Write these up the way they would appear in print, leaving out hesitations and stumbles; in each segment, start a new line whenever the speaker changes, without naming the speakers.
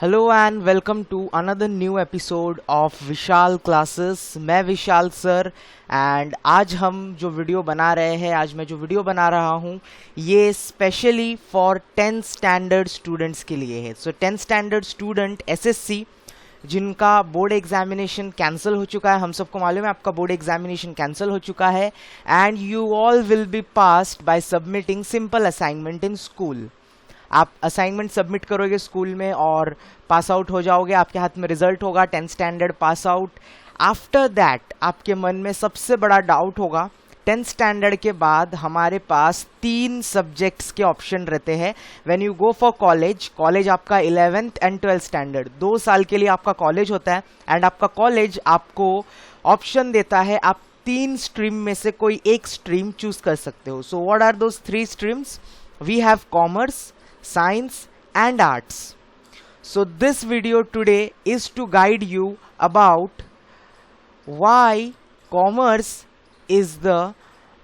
Hello and welcome to another new episode of Vishal classes. मैं Vishal sir and आज हम जो वीडियो बना रहे हैं, आज मैं जो वीडियो बना रहा हूँ ये specially for 10th standard students के लिए है। सो 10th स्टैंडर्ड स्टूडेंट एसएससी जिनका बोर्ड एग्जामिनेशन कैंसिल हो चुका है, हम सबको मालूम है आपका बोर्ड एग्जामिनेशन कैंसिल हो चुका है and you all will be passed by submitting simple assignment in school. आप असाइनमेंट सबमिट करोगे स्कूल में और पास आउट हो जाओगे, आपके हाथ में रिजल्ट होगा 10th standard pass out. After that आपके मन में सबसे बड़ा डाउट होगा 10th स्टैंडर्ड के बाद हमारे पास 3 सब्जेक्ट्स के ऑप्शन रहते हैं। When you go for college आपका 11th एंड 12th स्टैंडर्ड 2 साल के लिए आपका कॉलेज होता है एंड आपका कॉलेज आपको ऑप्शन देता है, आप 3 स्ट्रीम में से कोई एक स्ट्रीम चूज कर सकते हो। So what are those 3 streams? We have commerce, science and arts. So this video today is to guide you about why commerce is the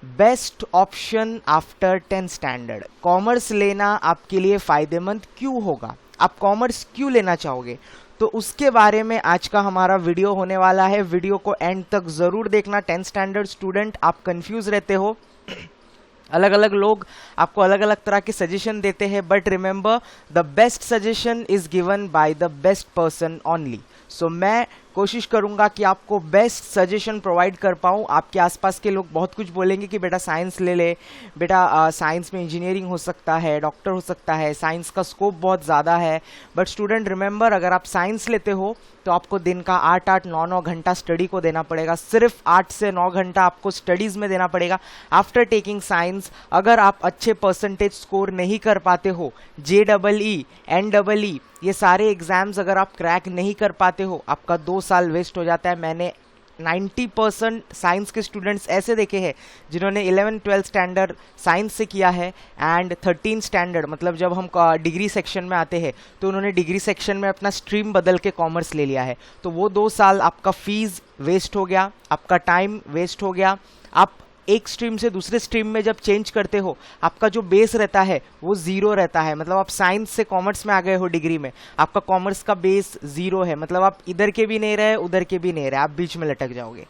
best option after 10th standard. Commerce लेना आपके लिए फायदेमंद क्यों होगा, आप कॉमर्स क्यों लेना चाहोगे, तो उसके बारे में आज का हमारा वीडियो होने वाला है। वीडियो को एंड तक जरूर देखना। 10th स्टैंडर्ड स्टूडेंट आप कंफ्यूज रहते हो, अलग अलग लोग आपको अलग अलग तरह के सजेशन देते हैं, but remember the best suggestion is given by the best person only. So मैं कोशिश करूंगा कि आपको बेस्ट सजेशन प्रोवाइड कर पाऊँ। आपके आसपास के लोग बहुत कुछ बोलेंगे कि बेटा साइंस ले ले, बेटा साइंस में इंजीनियरिंग हो सकता है, डॉक्टर हो सकता है, साइंस का स्कोप बहुत ज़्यादा है। बट स्टूडेंट रिमेंबर, अगर आप साइंस लेते हो तो आपको दिन का 8-8, 9-9 घंटा स्टडी को देना पड़ेगा। सिर्फ 8 से 9 घंटा आपको स्टडीज़ में देना पड़ेगा आफ्टर टेकिंग साइंस। अगर आप अच्छे परसेंटेज स्कोर नहीं कर पाते हो, JEE, NEE ये सारे एग्जाम्स अगर आप क्रैक नहीं कर पाते हो, आपका 2 साल वेस्ट हो जाता है। मैंने 90% साइंस के स्टूडेंट्स ऐसे देखे हैं जिन्होंने 11th-12th स्टैंडर्ड साइंस से किया है एंड 13th स्टैंडर्ड मतलब जब हम डिग्री सेक्शन में आते हैं तो उन्होंने डिग्री सेक्शन में अपना स्ट्रीम बदल के कॉमर्स ले लिया है। तो वो 2 साल आपका फीस वेस्ट हो गया, आपका टाइम वेस्ट हो गया। आप एक स्ट्रीम से दूसरे स्ट्रीम में जब चेंज करते हो, आपका जो बेस रहता है वो जीरो रहता है। मतलब आप साइंस से कॉमर्स में आ गए हो डिग्री में, आपका कॉमर्स का बेस जीरो है, मतलब आप इधर के भी नहीं रहे उधर के भी नहीं रहे, आप बीच में लटक जाओगे।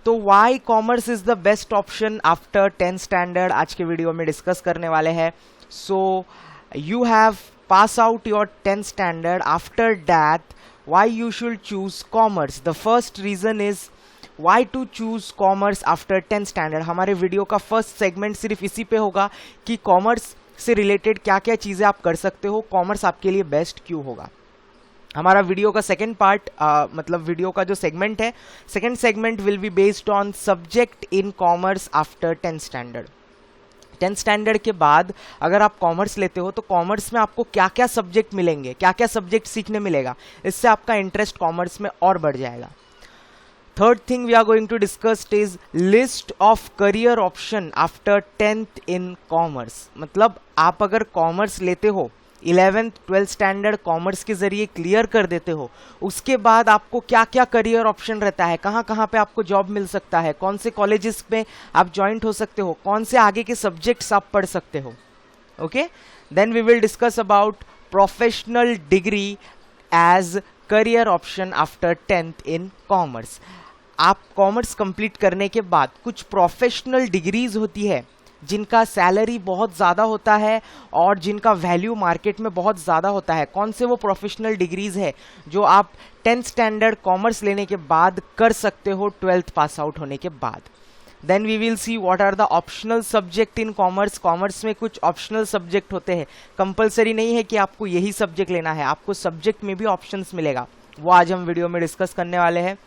तो why commerce is the best option after 10th standard आज के वीडियो में डिस्कस करने वाले हैं। So you have pass out your 10th standard, after that why you should choose commerce. The first reason is Why to choose commerce after 10th standard। हमारे वीडियो का first segment सिर्फ इसी पे होगा कि कॉमर्स से रिलेटेड क्या क्या चीज़ें आप कर सकते हो, कॉमर्स आपके लिए बेस्ट क्यों होगा। हमारा वीडियो का सेकंड पार्ट मतलब वीडियो का जो सेगमेंट है, second segment will be based on subject in commerce after 10th standard. 10th standard के बाद अगर आप कॉमर्स लेते हो तो कॉमर्स में आपको क्या क्या सब्जेक्ट मिलेंगे, क्या क्या सब्जेक्ट सीखने मिलेगा, इससे आपका इंटरेस्ट कॉमर्स में और बढ़ जाएगा। Third thing we are going to discuss is list of career option after 10th in commerce। मतलब आप अगर कॉमर्स लेते हो, 11th-12th स्टैंडर्ड कॉमर्स के जरिए क्लियर कर देते हो, उसके बाद आपको क्या क्या करियर ऑप्शन रहता है, कहाँ कहाँ पे आपको जॉब मिल सकता है, कौन से कॉलेजेस में आप ज्वाइंट हो सकते हो, कौन से आगे के सब्जेक्ट्स आप पढ़ सकते हो। Okay, then we will discuss about professional degree as career option after 10th in commerce. आप कॉमर्स कंप्लीट करने के बाद कुछ प्रोफेशनल डिग्रीज होती है जिनका सैलरी बहुत ज़्यादा होता है और जिनका वैल्यू मार्केट में बहुत ज़्यादा होता है। कौन से वो प्रोफेशनल डिग्रीज है जो आप 10th स्टैंडर्ड कॉमर्स लेने के बाद कर सकते हो 12th पास आउट होने के बाद। Then we will see what are the optional subject in commerce. Commerce में कुछ ऑप्शनल सब्जेक्ट होते हैं, कंपलसरी नहीं है कि आपको यही सब्जेक्ट लेना है, आपको सब्जेक्ट में भी ऑप्शंस मिलेगा, वो आज हम वीडियो में डिस्कस करने वाले हैं।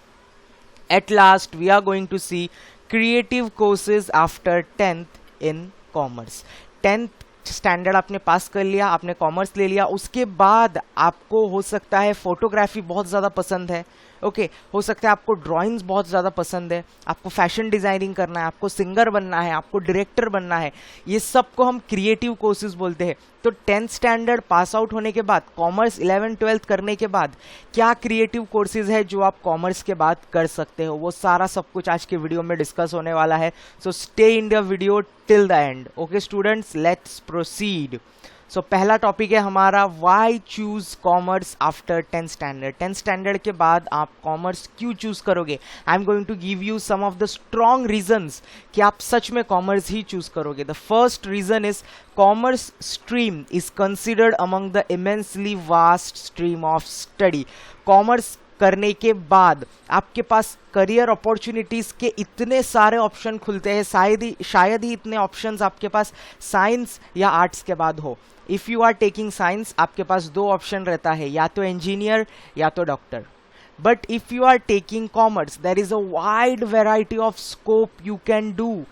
At last we are going to see creative courses after 10th in commerce। 10th standard आपने पास कर लिया, आपने कॉमर्स ले लिया, उसके बाद आपको हो सकता है फोटोग्राफी बहुत ज़्यादा पसंद है, ओके हो सकता है आपको ड्राइंग्स बहुत ज़्यादा पसंद है, आपको फैशन डिज़ाइनिंग करना है, आपको सिंगर बनना है, आपको डायरेक्टर बनना है, ये सब को हम क्रिएटिव कोर्सेज बोलते हैं। तो 10th स्टैंडर्ड पास आउट होने के बाद कॉमर्स 11th-12th करने के बाद क्या क्रिएटिव कोर्सेज है जो आप कॉमर्स के बाद कर सकते हो, वो सारा सब कुछ आज के वीडियो में डिस्कस होने वाला है। So stay in the video till the end. Okay students, let's proceed. So पहला टॉपिक है हमारा why choose commerce after 10th standard. 10th standard के बाद आप कॉमर्स क्यों चूज करोगे। I am going to give you some of the strong reasons कि आप सच में कॉमर्स ही चूज करोगे। The first reason is commerce stream is considered among the immensely vast stream of study. Commerce करने के बाद आपके पास करियर अपॉर्चुनिटीज़ के इतने सारे ऑप्शन खुलते हैं, शायद ही इतने ऑप्शंस आपके पास साइंस या आर्ट्स के बाद हो। If you are taking science आपके पास दो ऑप्शन रहता है, या तो इंजीनियर या तो doctor. But if you are taking commerce there is a wide variety of scope you can do.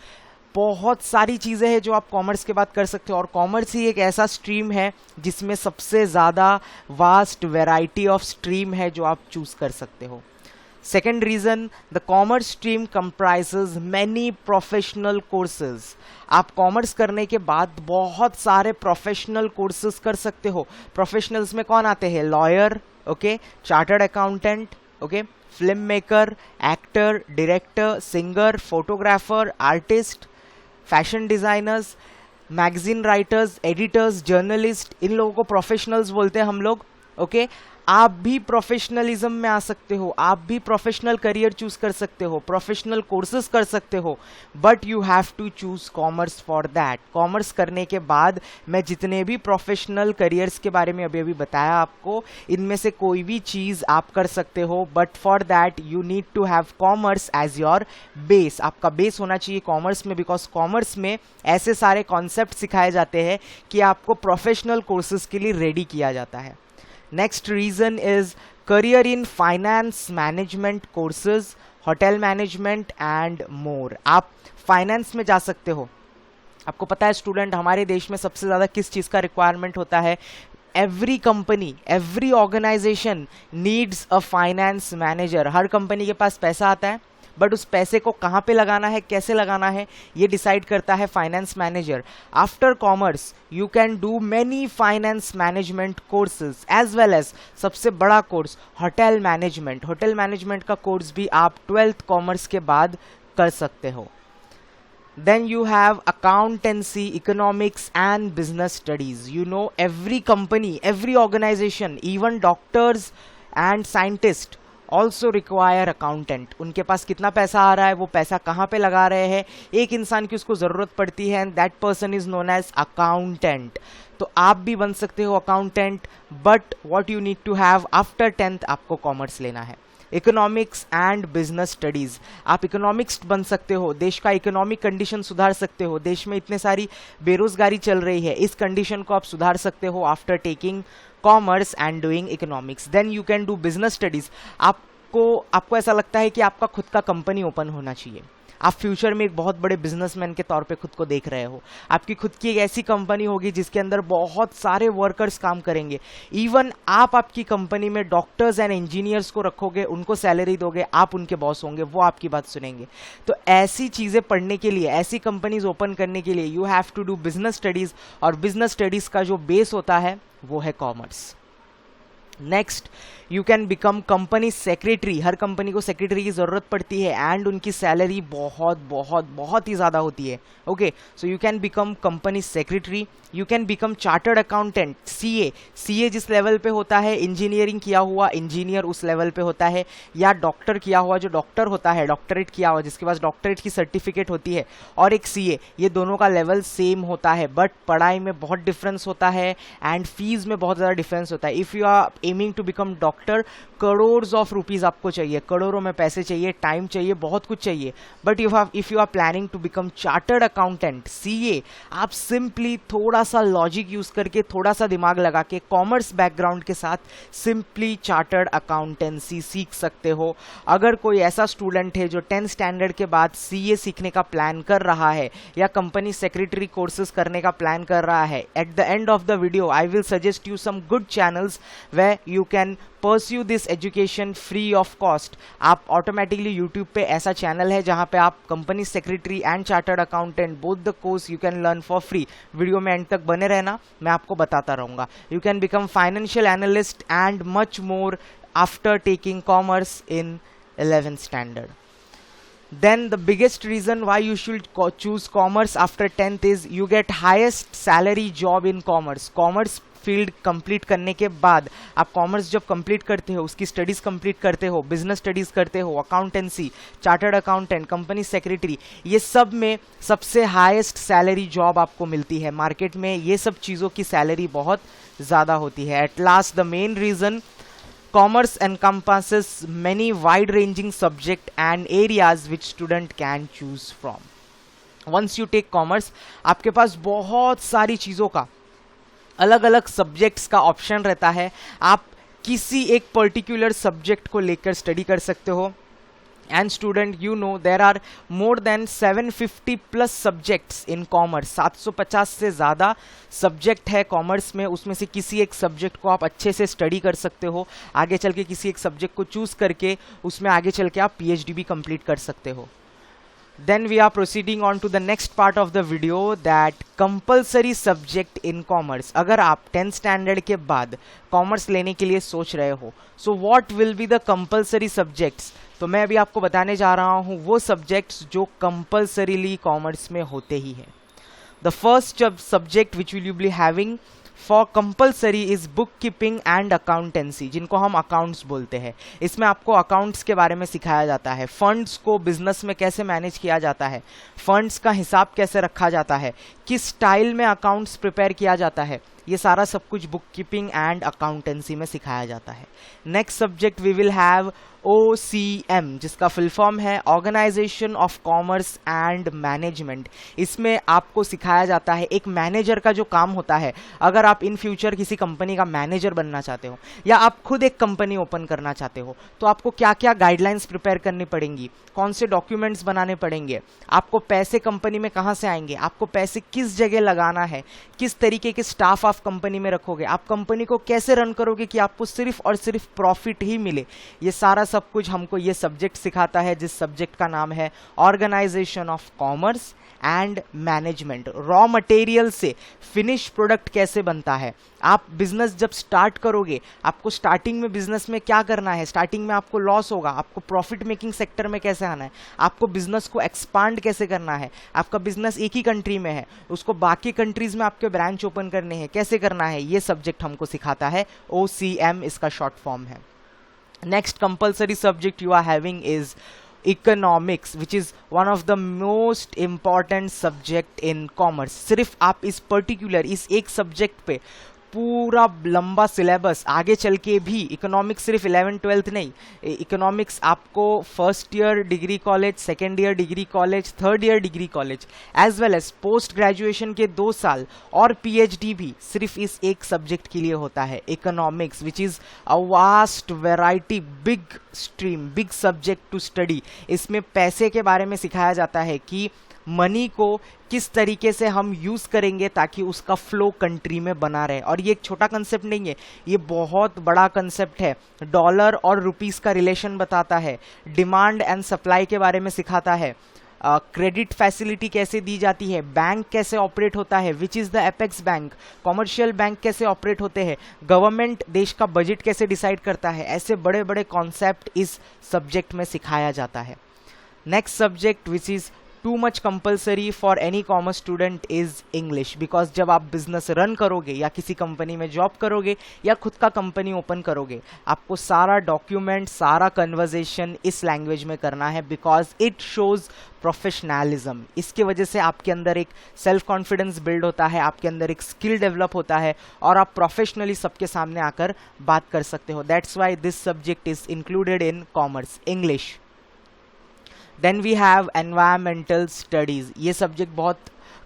बहुत सारी चीज़ें हैं जो आप कॉमर्स के बाद कर सकते हो, और कॉमर्स ही एक ऐसा स्ट्रीम है जिसमें सबसे ज़्यादा वास्ट वैरायटी ऑफ स्ट्रीम है जो आप चूज़ कर सकते हो। Second reason, the commerce stream comprises many professional courses. आप कॉमर्स करने के बाद बहुत सारे प्रोफेशनल कोर्सेज कर सकते हो। प्रोफेशनल्स में कौन आते हैं? Lawyer, okay, chartered accountant, okay, film maker, actor, director, singer, photographer, artist, fashion designers, magazine writers, editors, journalist, इन लोगों को प्रोफेशनल्स बोलते हैं हम लोग। ओके, आप भी प्रोफेशनलिज्म में आ सकते हो, आप भी प्रोफेशनल करियर चूज कर सकते हो, प्रोफेशनल कोर्सेज कर सकते हो, but you have to choose commerce for that. Commerce करने के बाद मैं जितने भी प्रोफेशनल करियर्स के बारे में अभी अभी बताया आपको, इनमें से कोई भी चीज़ आप कर सकते हो, but for that you need to have commerce as your base. आपका बेस होना चाहिए कॉमर्स में, बिकॉज कॉमर्स में ऐसे सारे कॉन्सेप्ट सिखाए जाते हैं कि आपको प्रोफेशनल कोर्सेज के लिए रेडी किया जाता है। Next reason is career in finance management courses, hotel management and more. आप फाइनेंस में जा सकते हो। आपको पता है स्टूडेंट, हमारे देश में सबसे ज़्यादा किस चीज़ का रिक्वायरमेंट होता है? Every company, every organisation needs a finance manager. हर कंपनी के पास पैसा आता है, बट उस पैसे को कहाँ पे लगाना है, कैसे लगाना है, ये डिसाइड करता है finance manager. After commerce you can do many finance management courses as well as सबसे बड़ा course hotel management. Hotel management का कोर्स भी आप 12th कॉमर्स के बाद कर सकते हो। Then you have accountancy, economics and business studies. You know, every company, every organization, even doctors and scientists also require accountant. उनके पास कितना पैसा आ रहा है, वो पैसा कहाँ पे लगा रहे हैं, एक इंसान की उसको ज़रूरत पड़ती है, and that person is known as accountant. तो आप भी बन सकते हो accountant, but what you need to have after 10th आपको कॉमर्स लेना है। इकोनॉमिक्स एंड बिजनेस स्टडीज़, आप इकोनॉमिक्स बन सकते हो, देश का इकोनॉमिक कंडीशन सुधार सकते हो। देश में इतने सारी बेरोजगारी चल रही है, इस कंडीशन को आप सुधार सकते हो after taking commerce and doing economics. Then you can do business studies. आपको ऐसा लगता है कि आपका खुद का कंपनी ओपन होना चाहिए, आप फ्यूचर में एक बहुत बड़े बिजनेसमैन के तौर पे खुद को देख रहे हो, आपकी खुद की एक ऐसी कंपनी होगी जिसके अंदर बहुत सारे वर्कर्स काम करेंगे। इवन आप आपकी कंपनी में डॉक्टर्स एंड इंजीनियर्स को रखोगे, उनको सैलरी दोगे, आप उनके बॉस होंगे, वो आपकी बात सुनेंगे। तो ऐसी चीज़ें पढ़ने के लिए, ऐसी कंपनीज ओपन करने के लिए you have to do business studies, और बिजनेस स्टडीज़ का जो बेस होता है वो है commerce. Next, you can become company secretary. हर कंपनी को सेक्रेटरी की ज़रूरत पड़ती है, एंड उनकी सैलरी बहुत बहुत बहुत ही ज़्यादा होती है। Okay, so you can become company secretary. You can become chartered accountant, CA. CA जिस लेवल पे होता है, इंजीनियरिंग किया हुआ इंजीनियर उस लेवल पे होता है, या डॉक्टर किया हुआ जो डॉक्टर होता है, डॉक्टरेट किया हुआ जिसके पास डॉक्टरेट की सर्टिफिकेट होती है, और एक सीए, ये दोनों का लेवल सेम होता है, बट पढ़ाई में बहुत डिफरेंस होता है एंड फीस में बहुत ज़्यादा डिफरेंस होता है। If you are aiming to become doctor, crore of rupees आपको चाहिए, करोड़ों में पैसे चाहिए, टाइम चाहिए, बहुत कुछ चाहिए। But if you are planning to become chartered accountant, CA, आप सिंपली थोड़ा सा लॉजिक यूज करके, थोड़ा सा दिमाग लगा के, कॉमर्स बैकग्राउंड के साथ सिंपली चार्टर्ड अकाउंटेंसी सीख सकते हो। अगर कोई ऐसा स्टूडेंट है जो 10th स्टैंडर्ड के बाद सीए सीखने का प्लान कर रहा है या कंपनी सेक्रेटरी कोर्सेज करने का प्लान कर रहा है, at the end of the video I will suggest you some good channels where you can pursue this education free of cost. आप ऑटोमेटिकली यूट्यूब पे ऐसा चैनल है जहाँ पे आप company secretary and chartered accountant both the course you can learn for free. Video में end तक बने रहना, मैं आपको बताता रहूँगा। You can become financial analyst and much more after taking commerce in 11th standard. Then the biggest reason why you should choose commerce after 10th is you get highest salary job in commerce. Commerce field complete करने के बाद आप commerce जब complete करते हो, उसकी studies complete करते हो, बिजनेस स्टडीज करते हो, accountancy, chartered accountant, company secretary, ये सब में सबसे हाईएस्ट सैलरी जॉब आपको मिलती है मार्केट में. ये सब चीज़ों की सैलरी बहुत ज़्यादा होती है. At last the main reason, commerce encompasses many wide ranging subject and areas which student can choose from. Once you take commerce, आपके पास बहुत सारी चीज़ों का, अलग अलग सब्जेक्ट्स का ऑप्शन रहता है. आप किसी एक पर्टिकुलर सब्जेक्ट को लेकर स्टडी कर सकते हो. And student, you know, there are more than 750 plus subjects in commerce. 750 से ज़्यादा सब्जेक्ट है कॉमर्स में. उसमें से किसी एक सब्जेक्ट को आप अच्छे से स्टडी कर सकते हो. आगे चल के किसी एक सब्जेक्ट को चूज़ करके उसमें आगे चल के आप PhD भी कंप्लीट कर सकते हो. Then we are proceeding on to the next part of the video, that compulsory subject in commerce. अगर आप 10th standard के बाद कॉमर्स लेने के लिए सोच रहे हो, so what will be the compulsory subjects? तो मैं अभी आपको बताने जा रहा हूँ वो सब्जेक्ट्स जो कंपल्सरीली कॉमर्स में होते ही है. The first subject which will you be having for compulsory is book keeping and accountancy, जिनको हम अकाउंट्स बोलते हैं. इसमें आपको अकाउंट्स के बारे में सिखाया जाता है. फंड्स को बिजनेस में कैसे मैनेज किया जाता है, फंड्स का हिसाब कैसे रखा जाता है, किस स्टाइल में अकाउंट्स प्रिपेयर किया जाता है, ये सारा सब कुछ बुक कीपिंग एंड अकाउंटेंसी में सिखाया जाता है. Next subject we will have OCM, जिसका फुल फॉर्म है organisation of commerce and management. इसमें आपको सिखाया जाता है एक मैनेजर का जो काम होता है. अगर आप इन फ्यूचर किसी कंपनी का मैनेजर बनना चाहते हो या आप खुद एक कंपनी ओपन करना चाहते हो, तो आपको क्या क्या गाइडलाइंस प्रिपेयर करनी पड़ेंगी, कौन से डॉक्यूमेंट्स बनाने पड़ेंगे, आपको पैसे कंपनी में कहाँ से आएंगे, आपको पैसे किस जगह लगाना है, किस तरीके के स्टाफ आप कंपनी में रखोगे, आप कंपनी को कैसे रन करोगे कि आपको सिर्फ और सिर्फ प्रॉफिट ही मिले. ये सारा सब कुछ हमको ये सब्जेक्ट सिखाता है, जिस सब्जेक्ट का नाम है organisation of commerce and management. Raw material से फिनिश प्रोडक्ट कैसे बनता है, आप बिजनेस जब स्टार्ट करोगे, आपको स्टार्टिंग में बिजनेस में क्या करना है, स्टार्टिंग में आपको लॉस होगा, आपको प्रॉफिट मेकिंग सेक्टर में कैसे आना है, आपको बिजनेस को एक्सपांड कैसे करना है, आपका बिजनेस एक ही कंट्री में है, उसको बाकी कंट्रीज में आपके ब्रांच ओपन करने हैं, कैसे करना है, ये सब्जेक्ट हमको सिखाता है. OCM इसका शॉर्ट फॉर्म है. Next compulsory subject you are having is economics, which is one of the most important subject in commerce. सिर्फ आप इस पर्टिकुलर इस एक सब्जेक्ट पे पूरा लंबा सिलेबस आगे चल के भी, इकोनॉमिक्स सिर्फ 11th-12th नहीं, इकोनॉमिक्स आपको first year degree college, second year degree college, third year degree college as well as post graduation के 2 साल और PhD भी सिर्फ इस एक सब्जेक्ट के लिए होता है, economics, which is a vast variety, big stream, big subject to study. इसमें पैसे के बारे में सिखाया जाता है कि मनी को किस तरीके से हम यूज़ करेंगे ताकि उसका फ्लो कंट्री में बना रहे. और ये एक छोटा कंसेप्ट नहीं है, ये बहुत बड़ा कंसेप्ट है. डॉलर और रुपीस का रिलेशन बताता है, डिमांड एंड सप्लाई के बारे में सिखाता है, क्रेडिट फैसिलिटी कैसे दी जाती है, बैंक कैसे ऑपरेट होता है, which is the apex bank, commercial bank कैसे ऑपरेट होते हैं, गवर्नमेंट देश का बजट कैसे डिसाइड करता है. ऐसे बड़े बड़े कॉन्सेप्ट इस सब्जेक्ट में सिखाया जाता है. Next subject which is too much compulsory for any commerce student is English, because जब आप बिजनेस रन करोगे या किसी कंपनी में जॉब करोगे या खुद का कंपनी ओपन करोगे, आपको सारा डॉक्यूमेंट, सारा कन्वर्जेशन इस लैंग्वेज में करना है, बिकॉज इट शोज प्रोफेशनलिज्म. इसके वजह से आपके अंदर एक सेल्फ कॉन्फिडेंस बिल्ड होता है, आपके अंदर एक स्किल डेवलप होता है और आप प्रोफेशनली सबके सामने आकर बात कर सकते हो. That's why this subject is included in commerce, English. Then we have environmental studies. ये सब्जेक्ट बहुत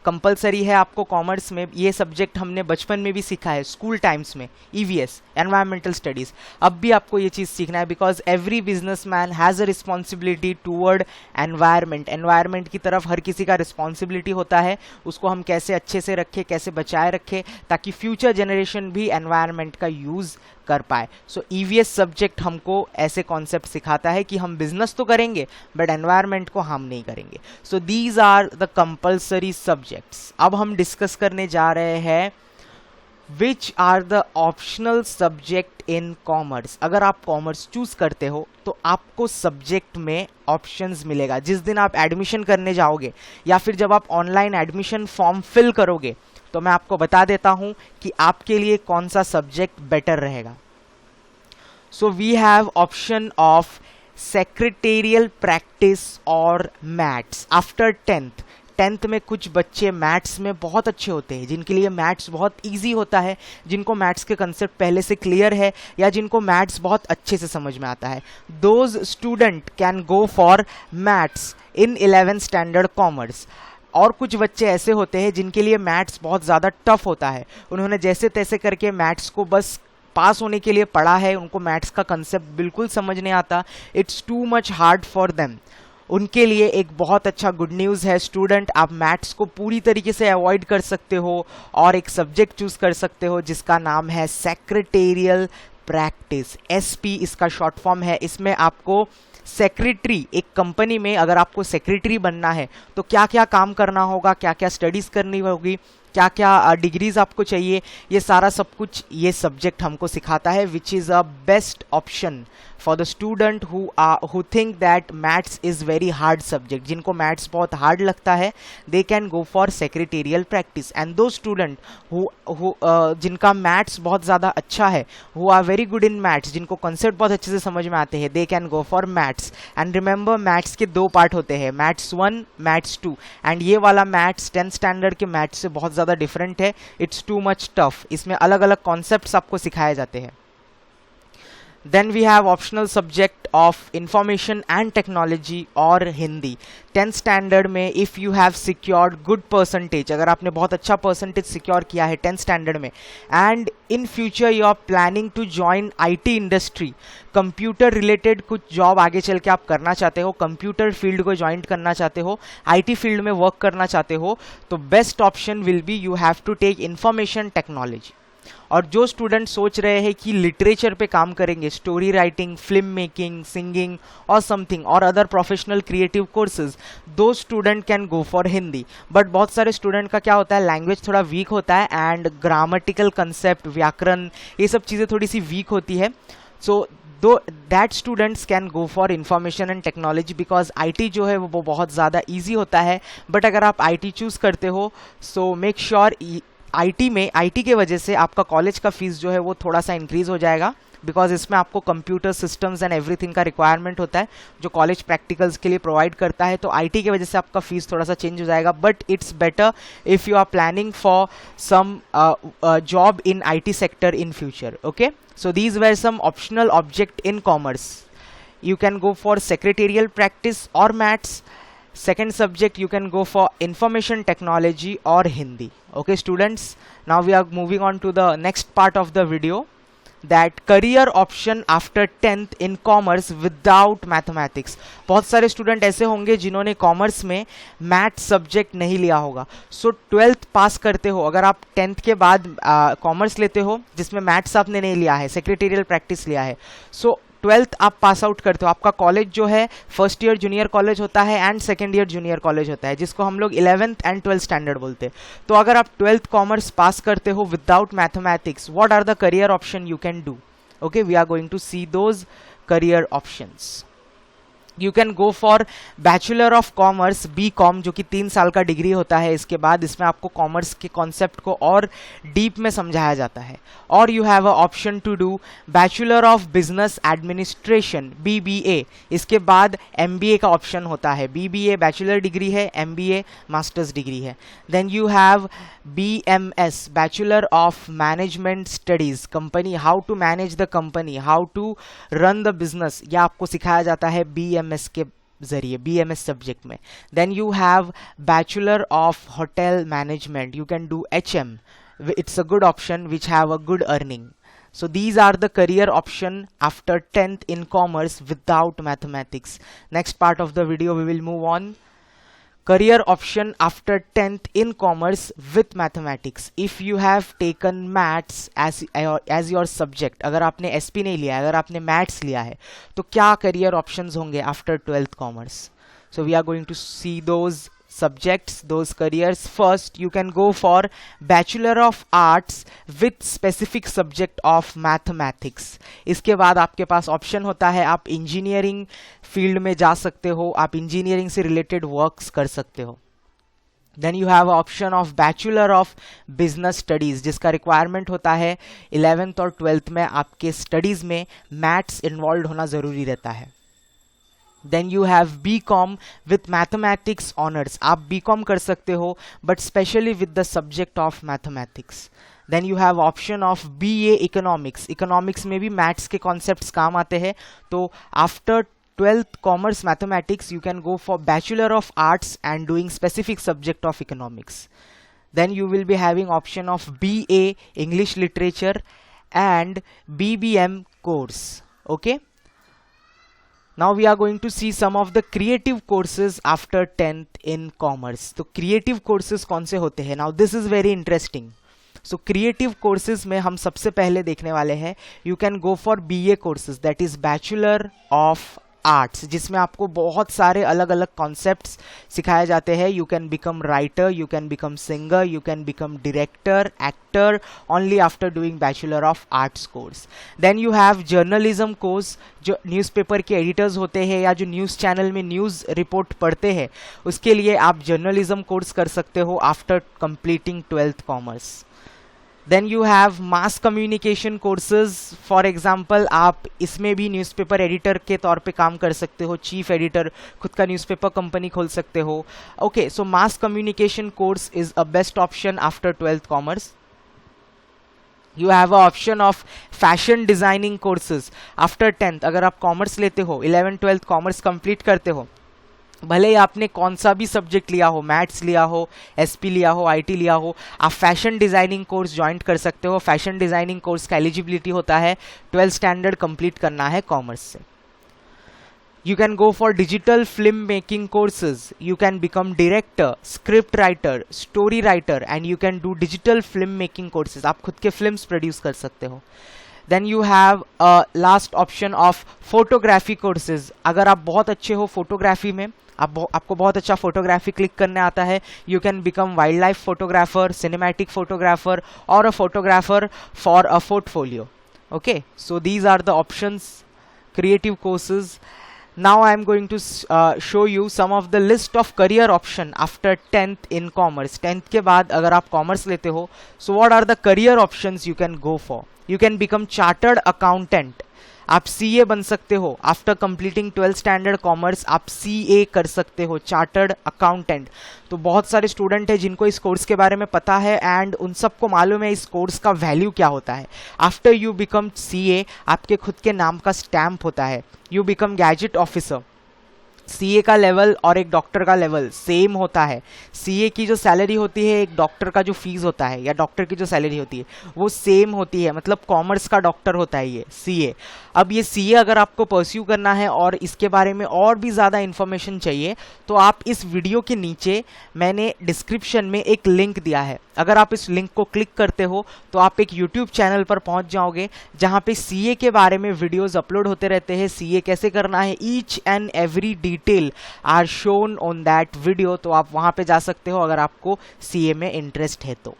कंपलसरी है आपको कॉमर्स में. ये सब्जेक्ट हमने बचपन में भी सीखा है स्कूल टाइम्स में, EVS, एनवायरमेंटल स्टडीज़. अब भी आपको ये चीज़ सीखना है, because every businessman has a responsibility toward environment. Environment की तरफ हर किसी का रिस्पॉन्सिबिलिटी होता है, उसको हम कैसे अच्छे से रखें, कैसे बचाए रखें ताकि फ्यूचर जनरेशन भी एनवायरमेंट का यूज़ कर पाए. सो EVS सब्जेक्ट हमको ऐसे कॉन्सेप्ट सिखाता है कि हम बिजनेस तो करेंगे बट एनवायरमेंट को हार्म नहीं करेंगे. So these are the compulsory subjects. अब हम डिस्कस करने जा रहे हैं which are the optional subject in commerce. अगर आप कॉमर्स चूज करते हो तो आपको सब्जेक्ट में ऑप्शंस मिलेगा। जिस दिन आप एडमिशन करने जाओगे या फिर जब आप ऑनलाइन एडमिशन फॉर्म फिल करोगे तो मैं आपको बता देता हूं कि आपके लिए कौन सा सब्जेक्ट बेटर रहेगा। So we have option of secretarial practice और मैथ्स आफ्टर 10th में कुछ बच्चे मैथ्स में बहुत अच्छे होते हैं, जिनके लिए मैथ्स बहुत इजी होता है, जिनको मैथ्स के कंसेप्ट पहले से क्लियर है या जिनको मैथ्स बहुत अच्छे से समझ में आता है। Those student can go for maths in 11th standard commerce. और कुछ बच्चे ऐसे होते हैं जिनके लिए मैथ्स बहुत ज़्यादा टफ होता है, उन्होंने जैसे तैसे करके मैथ्स को बस पास होने के लिए पढ़ा है, उनको मैथ्स का कंसेप्ट बिल्कुल समझ नहीं आता, it's too much hard for them. उनके लिए एक बहुत अच्छा गुड न्यूज़ है स्टूडेंट, आप मैथ्स को पूरी तरीके से अवॉइड कर सकते हो और एक सब्जेक्ट चूज कर सकते हो जिसका नाम है सेक्रेटेरियल प्रैक्टिस। एसपी इसका शॉर्ट फॉर्म है। इसमें आपको सेक्रेटरी, एक कंपनी में अगर आपको सेक्रेटरी बनना है तो क्या क्या काम करना होगा, क्या क्या स्टडीज़ करनी होगी, क्या क्या डिग्रीज आपको चाहिए, ये सारा सब कुछ ये सब्जेक्ट हमको सिखाता है, which is a best option for the student who think that maths is very hard subject. जिनको मैथ्स बहुत हार्ड लगता है they can go for secretarial practice. And those student जिनका मैथ्स बहुत ज़्यादा अच्छा है, who are very good in maths, जिनको कॉन्सेप्ट बहुत अच्छे से समझ में आते हैं, they can go for maths. And remember maths के दो पार्ट होते हैं, मैथ्स 1, मैथ्स 2। एंड ये वाला मैथ्स 10th स्टैंडर्ड के मैथ्स से बहुत ज़्यादा डिफरेंट है, इट्स टू मच टफ। इसमें अलग अलग कॉन्सेप्ट्स आपको सिखाए जाते हैं। Then we have optional subject of information and technology और हिंदी। 10th स्टैंडर्ड में if you have secured good percentage, अगर आपने बहुत अच्छा परसेंटेज सिक्योर किया है 10th स्टैंडर्ड में, and in future you are planning to join IT industry, computer related कुछ जॉब आगे चल के आप करना चाहते हो, कंप्यूटर फील्ड को ज्वाइन करना चाहते हो, आईटी फील्ड में वर्क करना चाहते हो, तो best option will be you have to take information technology. और जो स्टूडेंट सोच रहे हैं कि लिटरेचर पे काम करेंगे, story writing, film making, singing और समथिंग और अदर प्रोफेशनल क्रिएटिव कोर्सेज, दो student can go for Hindi. But बहुत सारे स्टूडेंट का क्या होता है, लैंग्वेज थोड़ा वीक होता है एंड ग्रामेटिकल कंसेप्ट, व्याकरण, ये सब चीज़ें थोड़ी सी वीक होती है। सो दो that students can go for information and technology, because IT जो है वो बहुत ज़्यादा ईजी होता है। बट अगर आप आईटी चूज़ करते हो सो मेक श्योर आईटी के वजह से आपका कॉलेज का फीस जो है वो थोड़ा सा इंक्रीज हो जाएगा, बिकॉज इसमें आपको कंप्यूटर सिस्टम्स एंड एवरीथिंग का रिक्वायरमेंट होता है जो कॉलेज प्रैक्टिकल्स के लिए प्रोवाइड करता है। तो आईटी की वजह से आपका फीस थोड़ा सा चेंज हो जाएगा, but it's better if you are planning for some job in IT sector in future. Okay, so these were some optional object in commerce. You can go for secretarial practice or maths. Second subject you can go for information technology or Hindi. Okay students, now we are moving on to the next part of the video, that career option after 10th in commerce without mathematics. बहुत सारे student ऐसे होंगे जिन्होंने commerce में math subject नहीं लिया होगा। सो 12th पास करते हो, अगर आप 10th के बाद कॉमर्स लेते हो जिसमें मैथ्स आपने नहीं लिया है, सेक्रेटेरियल प्रैक्टिस लिया है, सो 12th आप पास आउट करते हो, आपका कॉलेज जो है फर्स्ट ईयर जूनियर कॉलेज होता है and second year junior college होता है, जिसको हम लोग 11th एंड 12th स्टैंडर्ड बोलते हैं। तो अगर आप 12th कॉमर्स पास करते हो without mathematics, what are the career option you can do? Okay, we are going to see those career options. You can go for bachelor of commerce, BCom, जो कि 3 साल का डिग्री होता है। इसके बाद इसमें आपको कॉमर्स के कॉन्सेप्ट को और डीप में समझाया जाता है। और you have a option to do bachelor of business administration, BBA। इसके बाद MBA का ऑप्शन होता है। BBA बैचलर डिग्री है, MBA मास्टर्स डिग्री है। Then you have BMS, bachelor of management studies, company, how to manage the company, how to run the business, यह आपको सिखाया जाता है BMS के जरिए, BMS सब्जेक्ट में। Then you have bachelor of hotel management, you can do HM, it's a good option which have a good earning. So these are the career option after 10th in commerce without mathematics. Next part of the video we will move on. Career option after 10th in commerce with mathematics. If you have taken maths as your subject, अगर आपने SP नहीं लिया है, अगर आपने maths लिया है, तो क्या career options होंगे after 12th commerce? So we are going to see those subjects, those careers. First, you can go for Bachelor of Arts with specific subject of Mathematics. इसके बाद आपके पास ऑप्शन होता है, आप इंजीनियरिंग फील्ड में जा सकते हो, आप इंजीनियरिंग से रिलेटेड वर्क्स कर सकते हो. Then you have option of bachelor of business studies, जिसका रिक्वायरमेंट होता है 11th और 12th में आपके स्टडीज में मैथ्स इन्वॉल्व होना जरूरी रहता है. Then you have B com with mathematics honours, आप बी कॉम कर सकते हो but specially with the subject of mathematics. Then you have option of B A economics, economics में भी मैथ्स के कॉन्सेप्ट्स काम आते हैं. तो after 12th commerce mathematics you can go for Bachelor of Arts and doing specific subject of economics. Then you will be having option of BA English Literature and BBM course. Okay, now we are going to see some of the creative courses after 10th in commerce. तो creative courses कौन से होते हैं? Now this is very interesting. So creative courses में हम सबसे पहले देखने वाले हैं, you can go for BA courses, that is Bachelor of arts, जिसमें आपको बहुत सारे अलग अलग कॉन्सेप्ट्स सिखाए जाते हैं. You can become writer, you can become singer, you can become director, actor only after doing bachelor of arts course. Then you have journalism course, जो न्यूज़पेपर के एडिटर्स होते हैं या जो न्यूज़ चैनल में न्यूज़ रिपोर्ट पढ़ते हैं, उसके लिए आप जर्नलिज्म कोर्स कर सकते हो after completing 12th commerce. Then you have mass communication courses. For example आप इसमें भी न्यूज़पेपर एडिटर के तौर पे काम कर सकते हो, चीफ एडिटर, खुद का न्यूज़पेपर कंपनी खोल सकते हो. Okay, so mass communication course is a best option after 12th commerce. You have an option of fashion designing courses after 10th. अगर आप कॉमर्स लेते हो, 11th 12th कॉमर्स कंप्लीट करते हो, भले ही आपने कौन सा भी सब्जेक्ट लिया हो, मैथ्स लिया हो, एसपी लिया हो, आईटी लिया हो, आप फैशन डिज़ाइनिंग कोर्स ज्वाइन कर सकते हो. फैशन डिज़ाइनिंग कोर्स का एलिजिबिलिटी होता है 12th स्टैंडर्ड कंप्लीट करना है कॉमर्स से. You can go for digital film making courses. You can become director, script writer, story writer and you can do digital film making courses. आप खुद के films produce कर सकते हो. Then you have a last option of photography courses. अगर आप बहुत अच्छे हो फोटोग्राफी में, आपको बहुत अच्छा फोटोग्राफी क्लिक करने आता है, you can become wildlife photographer, cinematic photographer और a photographer for a portfolio. Okay, so these are the options, creative courses. Now I am going to show you some of the list of career option after 10th in commerce. 10th के बाद अगर आप commerce लेते हो, so what are the career options you can go for? You can become chartered accountant. आप CA बन सकते हो. After completing 12th standard commerce आप CA कर सकते हो, चार्टर्ड अकाउंटेंट. तो बहुत सारे स्टूडेंट हैं जिनको इस कोर्स के बारे में पता है एंड उन सबको मालूम है इस कोर्स का वैल्यू क्या होता है. आफ्टर यू बिकम CA आपके खुद के नाम का स्टैम्प होता है. You become gadget officer. CA का लेवल और एक डॉक्टर का लेवल सेम होता है. CA की जो सैलरी होती है, एक डॉक्टर का जो फीस होता है या डॉक्टर की जो सैलरी होती है वो सेम होती है. मतलब कॉमर्स का डॉक्टर होता है ये CA. अब ये CA अगर आपको परस्यू करना है और इसके बारे में और भी ज़्यादा इन्फॉर्मेशन चाहिए तो आप इस वीडियो के नीचे मैंने डिस्क्रिप्शन में एक लिंक दिया है. अगर आप इस लिंक को क्लिक करते हो तो आप एक यूट्यूब चैनल पर पहुंच जाओगे जहां पे CA के बारे में वीडियोस अपलोड होते रहते हैं. CA कैसे करना है, each and every detail are shown on that video. तो आप वहां पे जा सकते हो अगर आपको CA में इंटरेस्ट है तो.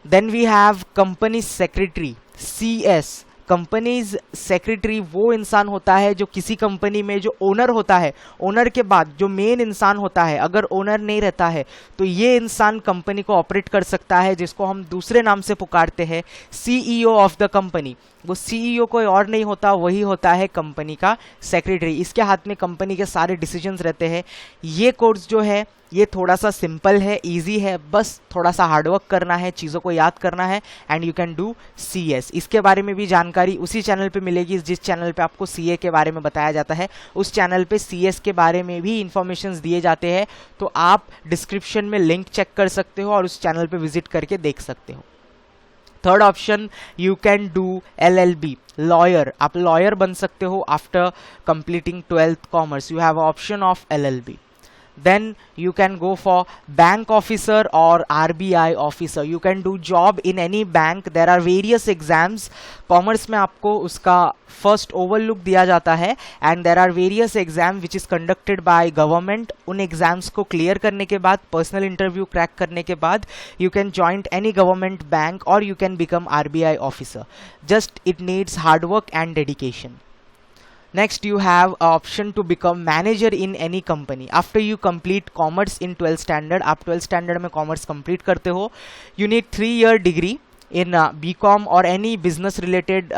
Then we have company secretary, CS. Companies secretary वो इंसान होता है जो किसी कंपनी में जो ओनर होता है, ओनर के बाद जो मेन इंसान होता है, अगर ओनर नहीं रहता है तो ये इंसान कंपनी को ऑपरेट कर सकता है, जिसको हम दूसरे नाम से पुकारते हैं CEO ऑफ द कंपनी. वो CEO कोई और नहीं होता, वही होता है कंपनी का सेक्रेटरी. इसके हाथ में कंपनी के सारे डिसीजंस रहते हैं. ये कोर्स जो है ये थोड़ा सा सिंपल है, इजी है, बस थोड़ा सा हार्डवर्क करना है, चीज़ों को याद करना है and you can do CS. इसके बारे में भी जानकारी उसी चैनल पे मिलेगी जिस चैनल पे आपको CA के बारे में बताया जाता है. उस चैनल पे CS के बारे में भी इंफॉर्मेशन दिए जाते हैं. तो आप डिस्क्रिप्शन में लिंक चेक कर सकते हो और उस चैनल पे विजिट करके देख सकते हो. Third option, you can do LLB, lawyer. आप लॉयर बन सकते हो after completing 12th commerce. You have option of LLB. then you can go for bank officer or RBI officer. You can do job in any bank. There are various exams. Commerce में आपको उसका first overlook दिया जाता है and there are various exam which is conducted by government. उन exams को clear करने के बाद, पर्सनल इंटरव्यू क्रैक करने के बाद, you can join any government bank और you can become RBI officer. Just it needs hard work and dedication. Next, you have a option to become manager in any company. After you complete commerce in 12th standard, आप 12th standard में commerce complete करते हो, you need 3-year degree in BCom or any business related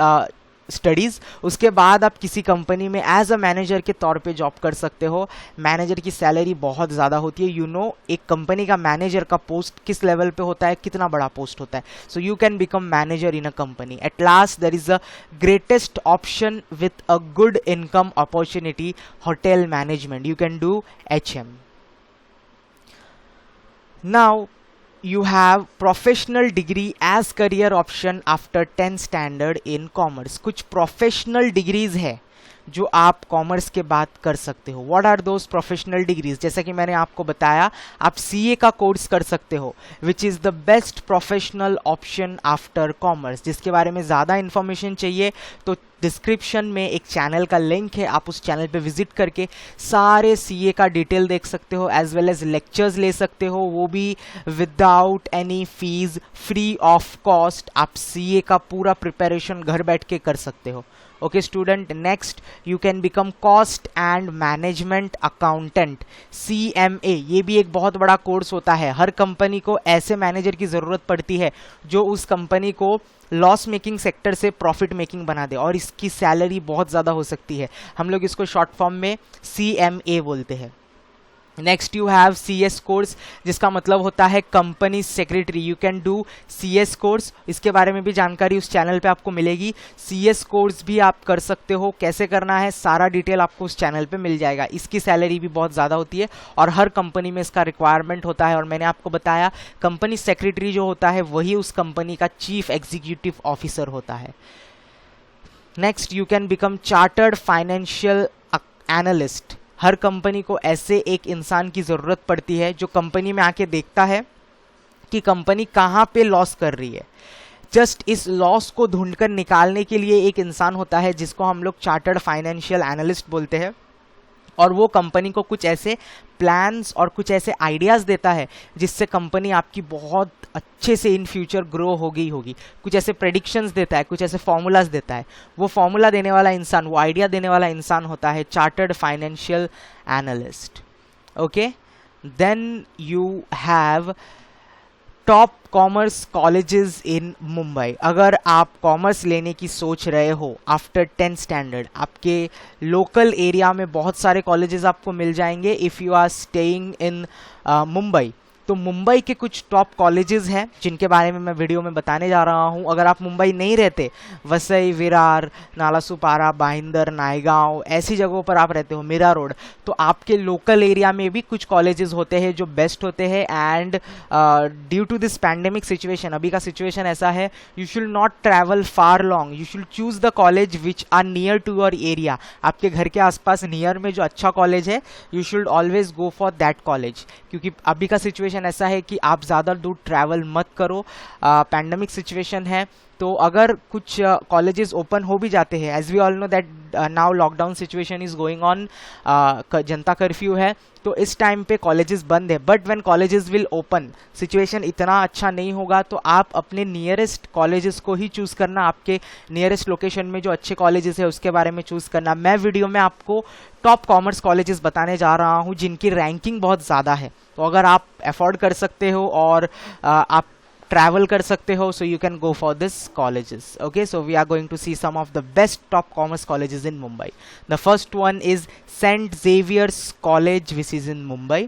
studies. उसके बाद आप किसी company में as a manager के तौर पे जॉब कर सकते हो. मैनेजर की सैलरी बहुत ज़्यादा होती है. यू नो एक कंपनी का मैनेजर का पोस्ट किस लेवल पे होता है, कितना बड़ा पोस्ट होता है. So you can become manager in a company. At last there is a greatest option with a good income opportunity, hotel management. You can do HM. Now you have professional degree as career option after 10th standard in commerce. कुछ professional degrees है जो आप commerce के बाद कर सकते हो. What are those professional degrees? जैसा कि मैंने आपको बताया, आप CA का कोर्स कर सकते हो which is the best professional option after commerce. जिसके बारे में ज़्यादा इन्फॉर्मेशन चाहिए तो डिस्क्रिप्शन में एक चैनल का लिंक है, आप उस चैनल पे विजिट करके सारे CA का डिटेल देख सकते हो, एज वेल एज लेक्चर्स ले सकते हो, वो भी without any fees, free of cost. आप CA का पूरा प्रिपरेशन घर बैठ के कर सकते हो. Okay student, next you can become cost and management accountant, CMA. ये भी एक बहुत बड़ा कोर्स होता है. हर कंपनी को ऐसे मैनेजर की ज़रूरत पड़ती है जो उस कंपनी को लॉस मेकिंग सेक्टर से प्रॉफिट मेकिंग बना दे, और इसकी सैलरी बहुत ज़्यादा हो सकती है. हम लोग इसको शॉर्ट फॉर्म में CMA बोलते हैं. Next you have CS course, जिसका मतलब होता है company secretary. You can do CS course. इसके बारे में भी जानकारी उस चैनल पे आपको मिलेगी. CS कोर्स भी आप कर सकते हो. कैसे करना है सारा डिटेल आपको उस चैनल पे मिल जाएगा. इसकी सैलरी भी बहुत ज़्यादा होती है और हर कंपनी में इसका रिक्वायरमेंट होता है. और मैंने आपको बताया कंपनी सेक्रेटरी जो होता है वही उस कंपनी का चीफ एग्जीक्यूटिव ऑफिसर होता है. Next you can become chartered financial analyst. Her company को ऐसे एक इंसान की ज़रूरत पड़ती है जो कंपनी में आके देखता है कि कंपनी कहाँ पे लॉस कर रही है. जस्ट इस लॉस को ढूंढकर निकालने के लिए एक इंसान होता है जिसको हम लोग चार्टर्ड फाइनेंशियल एनालिस्ट बोलते हैं, और वो कंपनी को कुछ ऐसे प्लान्स और कुछ ऐसे आइडियाज़ देता है जिससे कंपनी आपकी बहुत अच्छे से इन फ्यूचर ग्रो होगी. कुछ ऐसे प्रेडिक्शंस देता है, कुछ ऐसे फॉर्मूलाज देता है. वो फॉर्मूला देने वाला इंसान, वो आइडिया देने वाला इंसान होता है chartered financial analyst. Okay, then you have top commerce colleges in Mumbai. अगर आप कॉमर्स लेने की सोच रहे हो आफ्टर 10th स्टैंडर्ड, आपके लोकल एरिया में बहुत सारे कॉलेजेस आपको मिल जाएंगे if you are staying in Mumbai. तो मुंबई के कुछ टॉप कॉलेजेस हैं जिनके बारे में मैं वीडियो में बताने जा रहा हूं. अगर आप मुंबई नहीं रहते, वसई, विरार, नालासोपारा, भाईंदर, नायगांव, ऐसी जगहों पर आप रहते हो, मीरा रोड, तो आपके लोकल एरिया में भी कुछ कॉलेजेस होते हैं जो बेस्ट होते हैं. And due to this pandemic situation, अभी का सिचुएशन ऐसा है, you should not travel far long. You should choose the college which are near to your area. आपके घर के आसपास नियर में जो अच्छा कॉलेज है, you should always go for that college. क्योंकि अभी का सिचुएशन ऐसा है कि आप ज़्यादा दूर ट्रैवल मत करो. पैंडेमिक सिचुएशन है, तो अगर कुछ कॉलेजेस ओपन हो भी जाते हैं, as we all know that now lockdown situation is going on, Janata curfew है, तो इस टाइम पे कॉलेजेस बंद है. But when colleges will open, situation इतना अच्छा नहीं होगा, तो आप अपने नियरेस्ट कॉलेजेस को ही चूज़ करना. आपके नियरेस्ट लोकेशन में जो अच्छे कॉलेजेस है उसके बारे में चूज़ करना. मैं वीडियो में आपको टॉप कॉमर्स कॉलेजेस बताने जा रहा हूँ जिनकी रैंकिंग बहुत ज़्यादा है. तो अगर आप अफोर्ड कर सकते हो और आप travel कर सकते हो, so you can go for this colleges. Okay, so we are going to see some of the best top commerce colleges in Mumbai. The first one is St. Xavier's College, which is in Mumbai.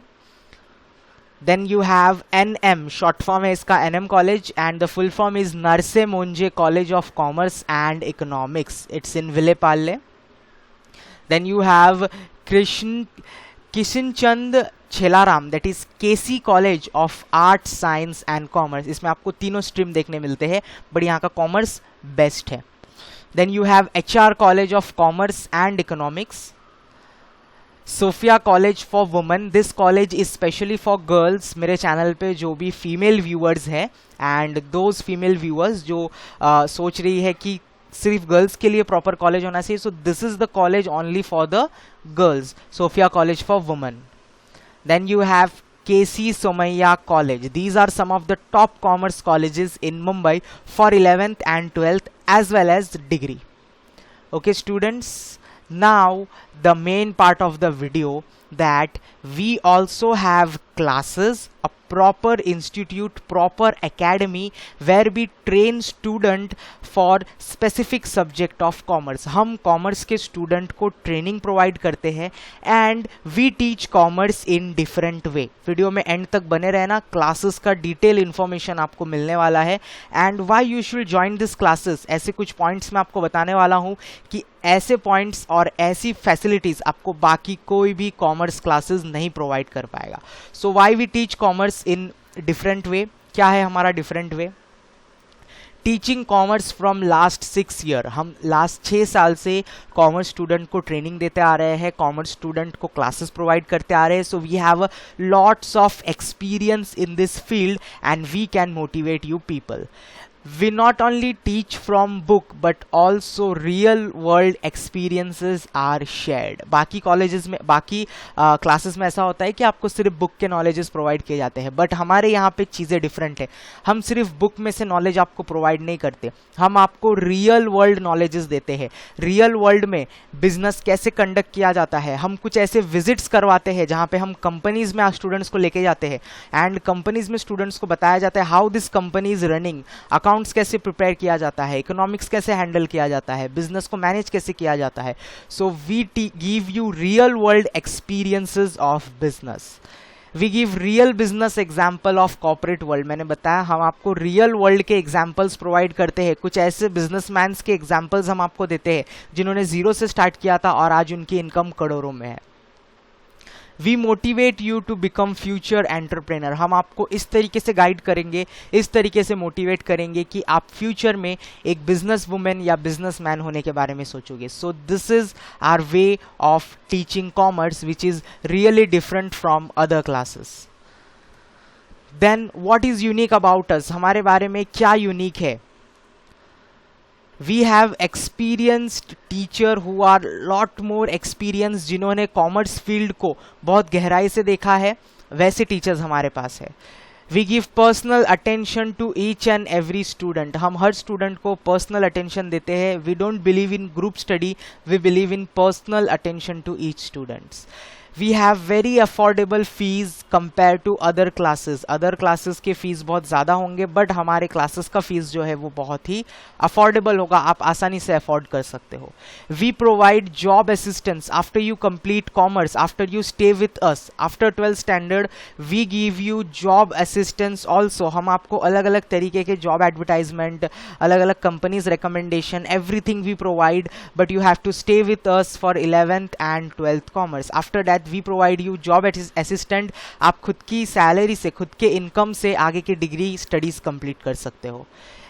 Then you have NM, short form है इसका NM College, and the full form is Narse Monje College of Commerce and Economics. It's in Ville Parle. Then you have Kishinchand Chellaram, that is KC college of art, science and commerce. इसमें आपको तीनों stream देखने मिलते हैं, but यहाँ का commerce best है. Then you have HR college of commerce and economics. Sophia college for women, this college is specially for girls. मेरे चैनल पे जो भी फीमेल व्यूअर्स हैं एंड दोज फीमेल व्यूअर्स जो सोच रही है कि सिर्फ गर्ल्स के लिए प्रॉपर कॉलेज होना चाहिए, so this is the college only for the girls, Sophia college for women. Then you have KC Somaiya College. These are some of the top commerce colleges in Mumbai for 11th and 12th as well as degree. Okay students, now the main part of the video, that we also have classes, a proper institute, proper academy where we train student for specific subject of commerce. हम commerce के student को training provide करते हैं and we teach commerce in different way. Video में end तक बने रहना, classes का detail information आपको मिलने वाला है and why you should join this classes. ऐसे कुछ points मैं आपको बताने वाला हूँ कि ऐसे पॉइंट्स और ऐसी फैसिलिटीज आपको बाकी कोई भी कॉमर्स क्लासेस नहीं प्रोवाइड कर पाएगा. So why we teach commerce in different way. क्या है हमारा different way? Teaching commerce from last 6 year. हम लास्ट 6 साल से कॉमर्स स्टूडेंट को ट्रेनिंग देते आ रहे हैं, कॉमर्स स्टूडेंट को क्लासेस प्रोवाइड करते आ रहे हैं. So we have lots of experience in this field and we can motivate you people. We not only teach from book but also real world experiences are shared. बाकी colleges में, बाकी classes में ऐसा होता है कि आपको सिर्फ बुक के नॉलेजेस प्रोवाइड किए जाते हैं, बट हमारे यहाँ पे चीज़ें डिफरेंट है. हम सिर्फ बुक में से नॉलेज आपको प्रोवाइड नहीं करते, हम आपको रियल वर्ल्ड नॉलेजेस देते हैं. रियल वर्ल्ड में बिजनेस कैसे कंडक्ट किया जाता है, हम कुछ ऐसे विजिट्स करवाते हैं जहाँ पे हम कंपनीज में स्टूडेंट्स को लेके जाते हैं एंड कंपनीज में स्टूडेंट्स को बताया जाता है how this company is running, accounts कैसे प्रिपेयर किया जाता है, इकोनॉमिक्स कैसे हैंडल किया जाता है, बिजनेस को मैनेज कैसे किया जाता है. So we give you real world experiences of business. We give real business example of corporate world. मैंने बताया हम आपको रियल वर्ल्ड के एग्जाम्पल्स प्रोवाइड करते हैं. कुछ ऐसे बिजनेसमैन्स के एग्जाम्पल्स हम आपको देते हैं जिन्होंने जीरो से स्टार्ट किया था और आज उनकी इनकम करोड़ों में है. We motivate you to become future entrepreneur. हम आपको इस तरीके से गाइड करेंगे, इस तरीके से मोटिवेट करेंगे कि आप फ्यूचर में एक बिजनेस वुमेन या बिजनेस मैन होने के बारे में सोचोगे. So this is our way of teaching commerce which is really different from other classes. Then what is unique about us. हमारे बारे में क्या यूनिक है? We have experienced teacher who are lot more experienced, जिन्होंने commerce field को बहुत गहराई से देखा है, वैसे टीचर्स हमारे पास है. We give personal attention to each and every student. हम हर स्टूडेंट को पर्सनल अटेंशन देते हैं. We don't believe in group study, we believe in personal attention to each students. We have very affordable fees compared to other classes. Other classes के fees बहुत ज़्यादा होंगे but हमारे classes का fees जो है वो बहुत ही अफोर्डेबल होगा, आप आसानी से अफोर्ड कर सकते हो. We provide job assistance after you complete commerce, after you stay with us after 12th standard. We give you job assistance also. हम आपको अलग अलग तरीके के जॉब एडवर्टाइजमेंट, अलग अलग companies recommendation, everything we provide, but you have to stay with us for 11th and 12th commerce. After that we provide you job assistant. आप खुद की सैलरी से, खुद के इनकम से आगे की डिग्री स्टडीज कंप्लीट कर सकते हो.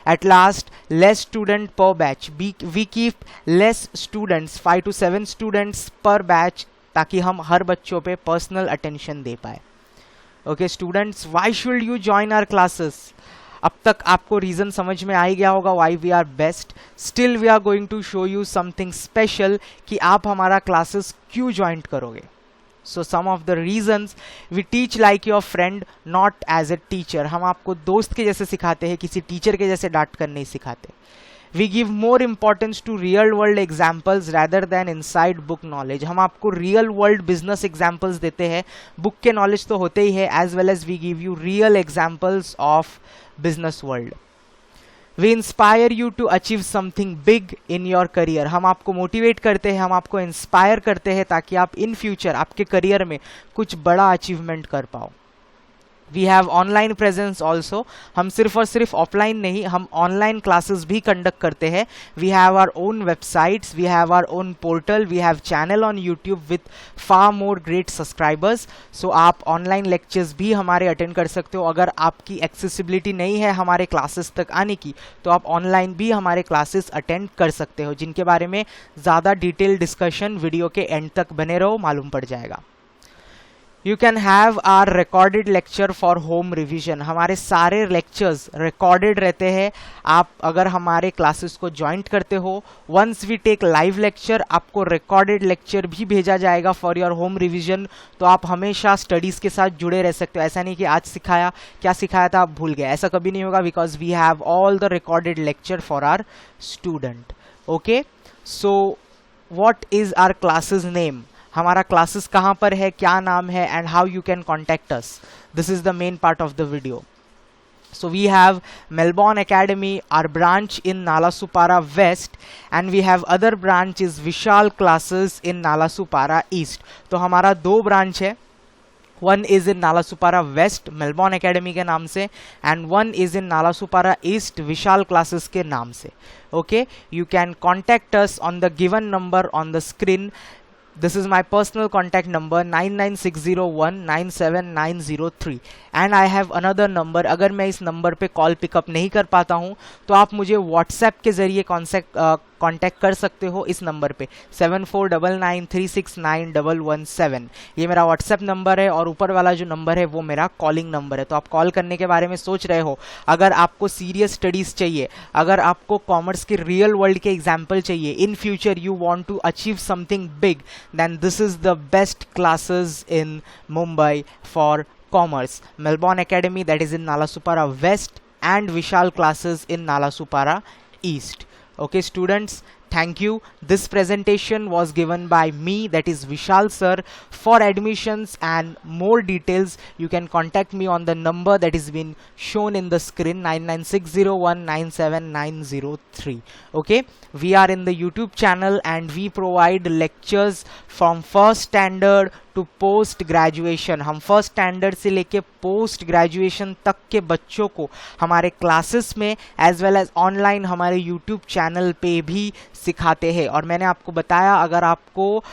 At last, less student per batch. We keep less students, 5 to 7 students per batch, ताकि हम हर बच्चों पे पर्सनल अटेंशन दे पाए. Okay students, why should you join our classes? अब तक आपको रीज़न समझ में आ ही गया होगा why we are best. Still we are going to show you something special कि आप हमारा क्लासेस क्यों ज्वाइन करोगे. So some of the reasons, we teach like your friend, not as a teacher. हम आपको दोस्त के जैसे सिखाते हैं, किसी टीचर के जैसे डांट कर नहीं सिखाते. We give more importance to real world examples rather than inside book knowledge. हम आपको real world business examples देते हैं. बुक के नॉलेज तो होते ही है, as well as we give you real examples of business world. We inspire you to achieve something big in your career. हम आपको मोटिवेट करते हैं, हम आपको इंस्पायर करते हैं ताकि आप इन फ्यूचर आपके करियर में कुछ बड़ा अचीवमेंट कर पाओ. We have online presence also, हम सिर्फ और सिर्फ ऑफलाइन नहीं, हम ऑनलाइन क्लासेस भी कंडक्ट करते हैं. We have our own websites, we have our own portal, we have channel on YouTube with far more great subscribers. So आप ऑनलाइन लेक्चर्स भी हमारे अटेंड कर सकते हो. अगर आपकी एक्सेसिबिलिटी नहीं है हमारे क्लासेस तक आने की, तो आप ऑनलाइन भी हमारे क्लासेस अटेंड कर सकते हो, जिनके बारे में ज़्यादा डिटेल डिस्कशन वीडियो के एंड तक बने रहो, मालूम पड़ जाएगा. You can have our recorded lecture for home revision. हमारे सारे लेक्चर्स रिकॉर्डेड रहते हैं. आप अगर हमारे क्लासेस को ज्वाइंट करते हो, once we take live lecture, आपको रिकॉर्डेड लेक्चर भी भेजा जाएगा फॉर योर होम रिविजन. तो आप हमेशा स्टडीज़ के साथ जुड़े रह सकते हो. ऐसा नहीं कि आज सिखाया, क्या सिखाया था आप भूल गए, ऐसा कभी नहीं होगा, because we have all the recorded lecture for our student. Okay, so what is our classes name, हमारा क्लासेस कहाँ पर है, क्या नाम है, and how you can contact us. This is the main part of the video. So we have Melbourne Academy, our branch in Nalasupara West, and we have other branch is Vishal Classes in Nalasupara East. तो हमारा दो branch है. One is in Nalasopara west Melbourne academy के नाम से, and one is in Nalasopara east Vishal classes के नाम से. Okay, you can contact us on the given number on the screen. This is my personal contact number 9960197993, and I have another number. अगर मैं इस number पे कॉल पिकअप नहीं कर पाता हूँ तो आप मुझे व्हाट्सएप के ज़रिए कांटेक्ट कर सकते हो इस नंबर पे 7499369117. ये मेरा व्हाट्सएप नंबर है, और ऊपर वाला जो नंबर है वो मेरा कॉलिंग नंबर है. तो आप कॉल करने के बारे में सोच रहे हो, अगर आपको सीरियस स्टडीज़ चाहिए, अगर आपको कॉमर्स के रियल वर्ल्ड के एग्जाम्पल चाहिए, in future you want to achieve something big, then this is the best classes in Mumbai for commerce. Melbourne Academy, that is in Nalasupara West, and Vishal Classes in Nalasupara East. Okay students, thank you. This presentation was given by me, that is Vishal sir. For admissions and more details, you can contact me on the number that is been shown in the screen 9960197993. Okay, we are in the YouTube channel and we provide lectures from first standard to post graduation. हम first standard से लेके post graduation तक के बच्चों को हमारे classes में as well as online हमारे यूट्यूब चैनल पे भी सिखाते हैं. और मैंने आपको बताया, अगर आपको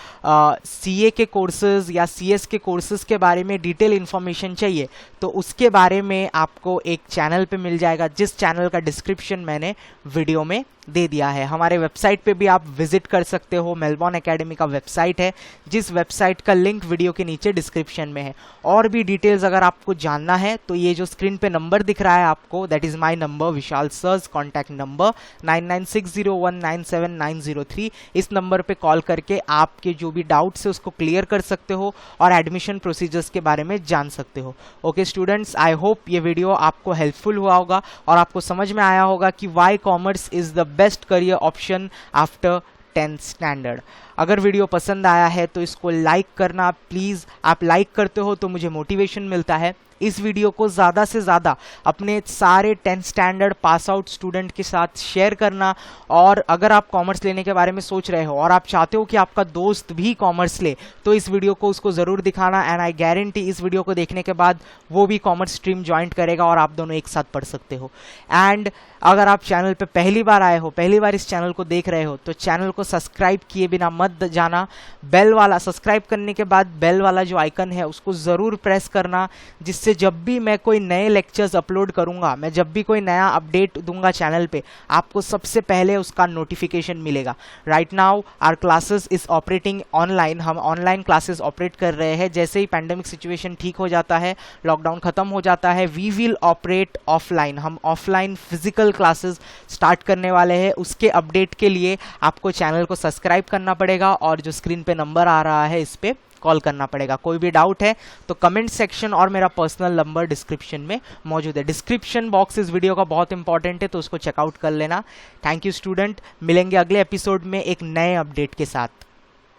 सीए के कोर्सेज या सीएस के कोर्सेज के बारे में डिटेल इन्फॉर्मेशन चाहिए तो उसके बारे में आपको एक चैनल पे मिल जाएगा, जिस चैनल का डिस्क्रिप्शन मैंने वीडियो में दे दिया है. हमारे वेबसाइट पे भी आप विजिट कर सकते हो. मेलबॉर्न एकेडमी का वेबसाइट है, जिस वेबसाइट का लिंक वीडियो के नीचे डिस्क्रिप्शन में है. और भी डिटेल्स अगर आपको जानना है तो ये जो स्क्रीन पे नंबर दिख रहा है आपको, that is my number, Vishal sir's contact number 9960197993. इस नंबर पे कॉल करके आपके जो भी डाउट्स है उसको क्लियर कर सकते हो और एडमिशन प्रोसीजर्स के बारे में जान सकते हो. ओके स्टूडेंट्स, आई होप ये वीडियो आपको हेल्पफुल हुआ होगा और आपको समझ में आया होगा कि why commerce is the best career option after 10th standard. अगर वीडियो पसंद आया है तो इसको लाइक करना प्लीज़. आप लाइक करते हो तो मुझे मोटिवेशन मिलता है. इस वीडियो को ज़्यादा से ज़्यादा अपने सारे 10th standard pass out student के साथ शेयर करना. और अगर आप कॉमर्स लेने के बारे में सोच रहे हो और आप चाहते हो कि आपका दोस्त भी कॉमर्स ले, तो इस वीडियो को उसको ज़रूर दिखाना. एंड आई गारंटी इस वीडियो को देखने के बाद वो भी कॉमर्स स्ट्रीम ज्वाइंट करेगा और आप दोनों एक साथ पढ़ सकते हो. एंड अगर आप चैनल पे पहली बार आए हो, पहली बार इस चैनल को देख रहे हो, तो चैनल को सब्सक्राइब किए बिना मत जाना. बेल वाला सब्सक्राइब करने के बाद बेल वाला जो आइकन है उसको ज़रूर प्रेस करना, जिससे जब भी मैं कोई नए लेक्चर्स अपलोड करूंगा, मैं जब भी कोई नया अपडेट दूंगा चैनल पे, आपको सबसे पहले उसका नोटिफिकेशन मिलेगा. Right now our classes is operating online. हम ऑनलाइन क्लासेस ऑपरेट कर रहे हैं. जैसे ही पैंडेमिक सिचुएशन ठीक हो जाता है, लॉकडाउन खत्म हो जाता है, वी विल ऑपरेट ऑफलाइन. हम ऑफलाइन फिजिकल क्लासेस स्टार्ट करने वाले हैं. उसके अपडेट के लिए आपको चैनल को सब्सक्राइब करना पड़ेगा और जो स्क्रीन पे नंबर आ रहा है इस पे कॉल करना पड़ेगा. कोई भी डाउट है तो कमेंट सेक्शन और मेरा पर्सनल नंबर डिस्क्रिप्शन में मौजूद है. डिस्क्रिप्शन बॉक्स इस वीडियो का बहुत इंपॉर्टेंट है, तो उसको चेकआउट कर लेना. थैंक यू स्टूडेंट, मिलेंगे अगले एपिसोड में एक नए अपडेट के साथ.